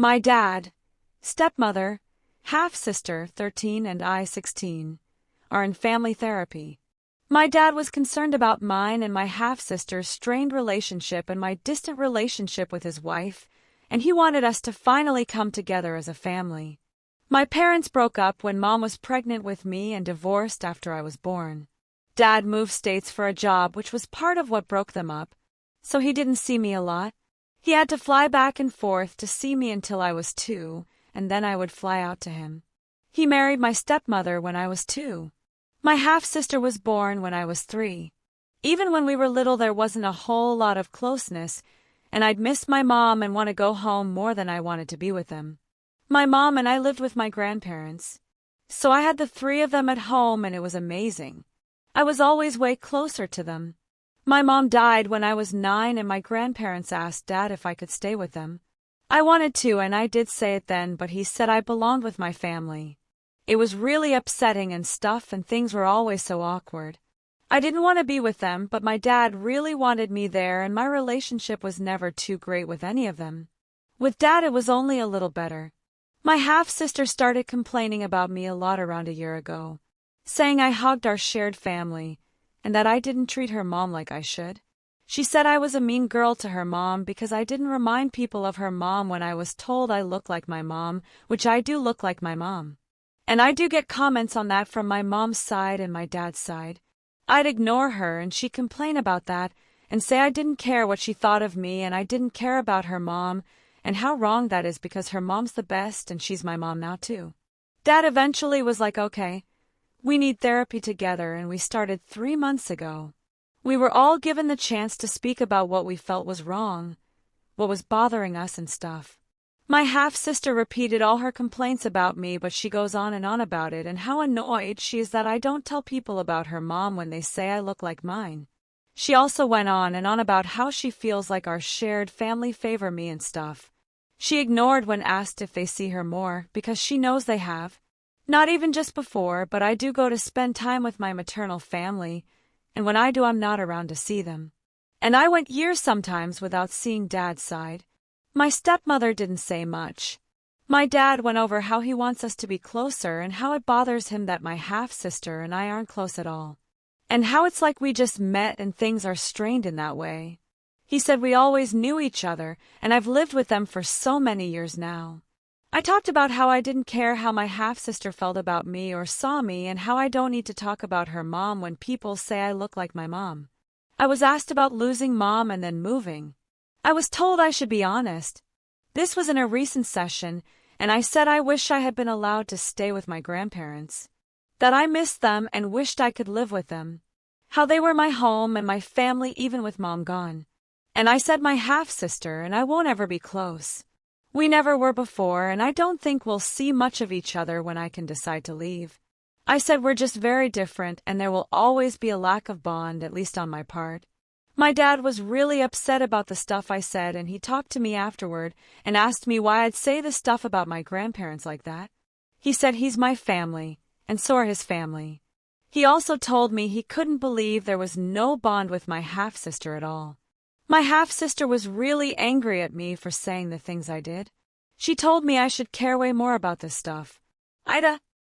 My dad, stepmother, half-sister 13 and I 16, are in family therapy. My dad was concerned about mine and my half-sister's strained relationship and my distant relationship with his wife, and he wanted us to finally come together as a family. My parents broke up when Mom was pregnant with me and divorced after I was born. Dad moved states for a job, which was part of what broke them up, so he didn't see me a lot. He had to fly back and forth to see me until I was 2, and then I would fly out to him. He married my stepmother when I was 2. My half-sister was born when I was 3. Even when we were little, there wasn't a whole lot of closeness, and I'd miss my mom and want to go home more than I wanted to be with them. My mom and I lived with my grandparents, so I had the 3 of them at home, and it was amazing. I was always way closer to them. My mom died when I was 9, and my grandparents asked Dad if I could stay with them. I wanted to, and I did say it then, but he said I belonged with my family. It was really upsetting and stuff, and things were always so awkward. I didn't want to be with them, but my dad really wanted me there, and my relationship was never too great with any of them. With Dad, it was only a little better. My half-sister started complaining about me a lot around a year ago, saying I hogged our shared family, and that I didn't treat her mom like I should. She said I was a mean girl to her mom because I didn't remind people of her mom when I was told I look like my mom, which I do look like my mom. And I do get comments on that from my mom's side and my dad's side. I'd ignore her, and she'd complain about that and say I didn't care what she thought of me and I didn't care about her mom, and how wrong that is because her mom's the best and she's my mom now too. Dad eventually was like, okay, we need therapy together, and we started 3 months ago. We were all given the chance to speak about what we felt was wrong, what was bothering us and stuff. My half-sister repeated all her complaints about me, but she goes on and on about it and how annoyed she is that I don't tell people about her mom when they say I look like mine. She also went on and on about how she feels like our shared family favor me and stuff. She ignored when asked if they see her more because she knows they have. Not even just before, but I do go to spend time with my maternal family, and when I do, I'm not around to see them. And I went years sometimes without seeing Dad's side. My stepmother didn't say much. My dad went over how he wants us to be closer and how it bothers him that my half-sister and I aren't close at all, and how it's like we just met and things are strained in that way. He said we always knew each other, and I've lived with them for so many years now. I talked about how I didn't care how my half-sister felt about me or saw me, and how I don't need to talk about her mom when people say I look like my mom. I was asked about losing mom and then moving. I was told I should be honest. This was in a recent session, and I said I wish I had been allowed to stay with my grandparents, that I missed them and wished I could live with them, how they were my home and my family even with Mom gone. And I said my half-sister and I won't ever be close. We never were before, and I don't think we'll see much of each other when I can decide to leave. I said we're just very different and there will always be a lack of bond, at least on my part. My dad was really upset about the stuff I said, and he talked to me afterward and asked me why I'd say the stuff about my grandparents like that. He said he's my family, and so are his family. He also told me he couldn't believe there was no bond with my half-sister at all. My half-sister was really angry at me for saying the things I did. She told me I should care way more about this stuff. AITA,